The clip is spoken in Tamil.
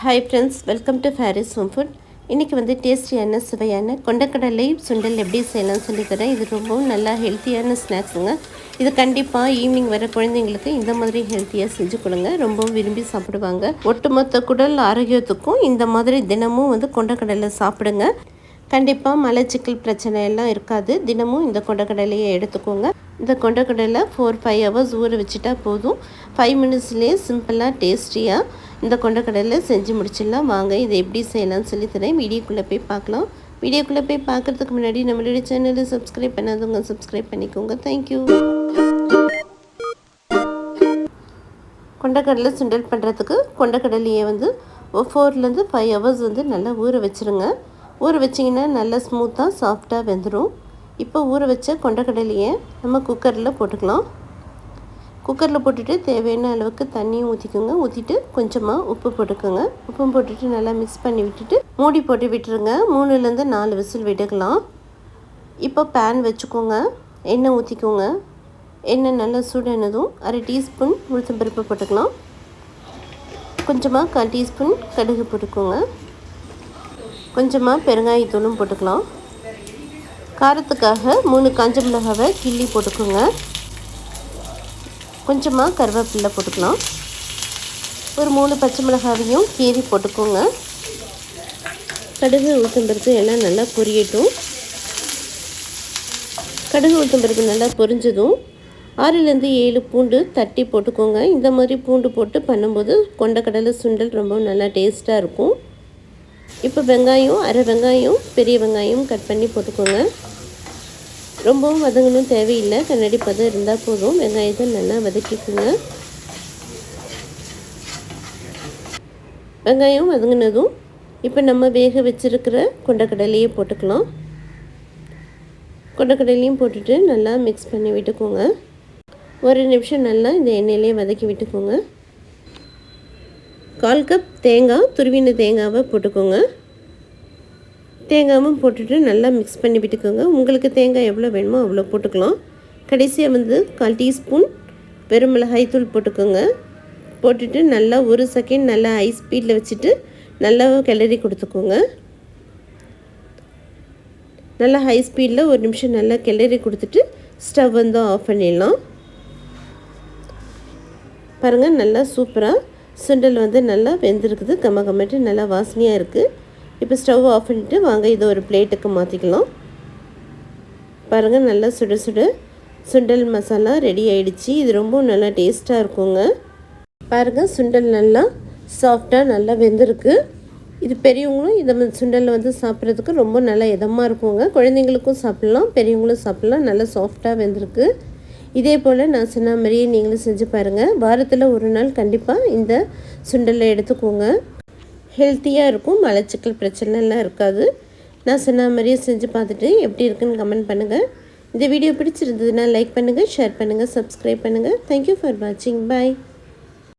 Hi friends, welcome to Faris home food. இன்றைக்கி வந்து டேஸ்டியான சுவையான கொண்டக்கடலை சுண்டல் எப்படி செய்யலாம்னு சொல்லித்தரேன். இது ரொம்பவும் நல்லா ஹெல்த்தியான ஸ்நாக்ஸுங்க. இது கண்டிப்பாக ஈவினிங் வர குழந்தைங்களுக்கு இந்த மாதிரி ஹெல்த்தியாக செஞ்சு கொடுங்க. ரொம்பவும் விரும்பி சாப்பிடுவாங்க. ஒட்டுமொத்த குடல் ஆரோக்கியத்துக்கும் இந்த மாதிரி தினமும் வந்து கொண்டக்கடலை சாப்பிடுங்க. கண்டிப்பாக மலச்சிக்கல் பிரச்சனை எல்லாம் இருக்காது. தினமும் இந்த கொண்டக்கடலையை எடுத்துக்கோங்க. இந்த கொண்டக்கடலை 4-5 ஹவர்ஸ் ஊற வச்சுட்டா போதும். 5 மினிட்ஸ்லேயே சிம்பிளாக டேஸ்டியாக இந்த கொண்டக்கடலை செஞ்சு முடிச்சிடலாம். வாங்க இதை எப்படி செய்யலாம்னு சொல்லித்தரேன். வீடியோக்குள்ளே போய் பார்க்கலாம். வீடியோக்குள்ளே போய் பார்க்குறதுக்கு முன்னாடி நம்மளுடைய சேனலை சப்ஸ்கிரைப் பண்ணாதவங்க சப்ஸ்கிரைப் பண்ணிக்கோங்க. தேங்க்யூ. கொண்டக்கடலை சுண்டல் பண்ணுறதுக்கு கொண்டக்கடலையை வந்து 4-5 ஹவர்ஸ் வந்து நல்லா ஊற வச்சுருங்க. ஊற வச்சிங்கன்னா நல்லா ஸ்மூத்தாக சாஃப்டாக வெந்துடும். இப்போ ஊற வச்ச கொண்டக்கடலையை நம்ம குக்கரில் போட்டுக்கலாம். குக்கரில் போட்டுட்டு தேவையான அளவுக்கு தண்ணியும் ஊற்றிக்கோங்க. ஊற்றிட்டு கொஞ்சமாக உப்பு போட்டுக்கோங்க. உப்பும் போட்டுட்டு நல்லா மிக்ஸ் பண்ணி விட்டுட்டு மூடி போட்டு விட்டுருங்க. 3-4 விசில் விட்டுக்கலாம். இப்போ பேன் வச்சுக்கோங்க. எண்ணெய் ஊற்றிக்கோங்க. எண்ணெய் நல்லா சூடானதும் 1/2 டீஸ்பூன் உளுத்தம்பருப்பு போட்டுக்கலாம். கொஞ்சமாக 1/4 டீஸ்பூன் கடுகு போட்டுக்கோங்க. கொஞ்சமாக பெருங்காயத்தூளும் போட்டுக்கலாம். காரத்துக்காக 3 காஞ்ச மிளகாவை கிள்ளி போட்டுக்கோங்க. கொஞ்சமாக கருவேப்பிலை போட்டுக்கலாம். ஒரு 3 பச்சை மிளகாவையும் கீறி போட்டுக்கோங்க. கடுகு உளுத்தம்பருப்பு எல்லாம் நல்லா பொரியட்டும். கடுகு உளுத்தம்பருப்பு நல்லா பொரிஞ்சதும் 6-7 பூண்டு தட்டி போட்டுக்கோங்க. இந்த மாதிரி பூண்டு போட்டு பண்ணும்போது கொண்டக்கடலை சுண்டல் ரொம்ப நல்லா டேஸ்ட்டாக இருக்கும். இப்போ வெங்காயம், 1/2 வெங்காயம், பெரிய வெங்காயம் கட் பண்ணி போட்டுக்கோங்க. ரொம்பவும் வதங்கணும் தேவையில்லை. கண்ணாடி பதம் இருந்தால் போதும். வெங்காயத்தை நல்லா வதக்கிக்கோங்க. வெங்காயம் வதங்கினதும் இப்போ நம்ம வேக வச்சுருக்கிற கொண்டக்கடலையை போட்டுக்கலாம். கொண்டக்கடலையும் போட்டுட்டு நல்லா மிக்ஸ் பண்ணி விட்டுக்கோங்க. 1 நிமிஷம் நல்லா இந்த எண்ணெயிலே வதக்கி விட்டுக்கோங்க. 1/4 கப் தேங்காய், துருவின தேங்காவை போட்டுக்கோங்க. தேங்காயும் போட்டுட்டு நல்லா மிக்ஸ் பண்ணி விட்டுக்கோங்க. உங்களுக்கு தேங்காய் எவ்வளோ வேணுமோ அவ்வளோ போட்டுக்கலாம். கடைசியாக வந்து 1/4 டீஸ்பூன் வெறும் மிளகாய்த்தூள் போட்டுக்கோங்க. போட்டுட்டு நல்லா 1 செகண்ட் நல்லா ஹை ஸ்பீடில் வச்சுட்டு நல்லா கிளறி கொடுத்துக்கோங்க. நல்லா ஹை ஸ்பீடில் 1 நிமிஷம் நல்லா கிளறி கொடுத்துட்டு ஸ்டவ் வந்து ஆஃப் பண்ணிடலாம். பாருங்கள், நல்லா சூப்பராக சுண்டல் வந்து நல்லா வெந்திருக்குது. கம்மட்டு நல்லா வாசனையாக இருக்குது. இப்போ ஸ்டவ் ஆஃப் பண்ணிவிட்டு வாங்க இதை ஒரு பிளேட்டுக்கு மாற்றிக்கலாம். பாருங்கள், நல்லா சுட சுட சுண்டல் மசாலா ரெடி ஆகிடுச்சு. இது ரொம்ப நல்லா டேஸ்ட்டாக இருக்குங்க. பாருங்கள், சுண்டல் நல்லா சாஃப்டாக நல்லா வெந்திருக்கு. இது பெரியவங்களும் இந்த சுண்டல் வந்து சாப்பிட்றதுக்கு ரொம்ப நல்லா இதமாக இருக்குங்க. குழந்தைங்களுக்கும் சாப்பிட்லாம், பெரியவங்களும் சாப்பிட்லாம். நல்லா சாஃப்டாக வெந்திருக்கு. இதே போல் நான் சொன்ன மாதிரியே நீங்களும் செஞ்சு பாருங்கள். வாரத்தில் ஒரு நாள் கண்டிப்பாக இந்த சுண்டலை எடுத்துக்கோங்க. ஹெல்த்தியாக இருக்கும். மலச்சிக்கல் பிரச்சனைலாம் இருக்காது. நான் சொன்ன மாதிரியே செஞ்சு பார்த்துட்டு எப்படி இருக்குன்னு கமெண்ட் பண்ணுங்கள். இந்த வீடியோ பிடிச்சிருந்ததுன்னா லைக் பண்ணுங்கள், ஷேர் பண்ணுங்கள், சப்ஸ்கிரைப் பண்ணுங்கள். தேங்க்யூ ஃபார் வாட்சிங். பாய்.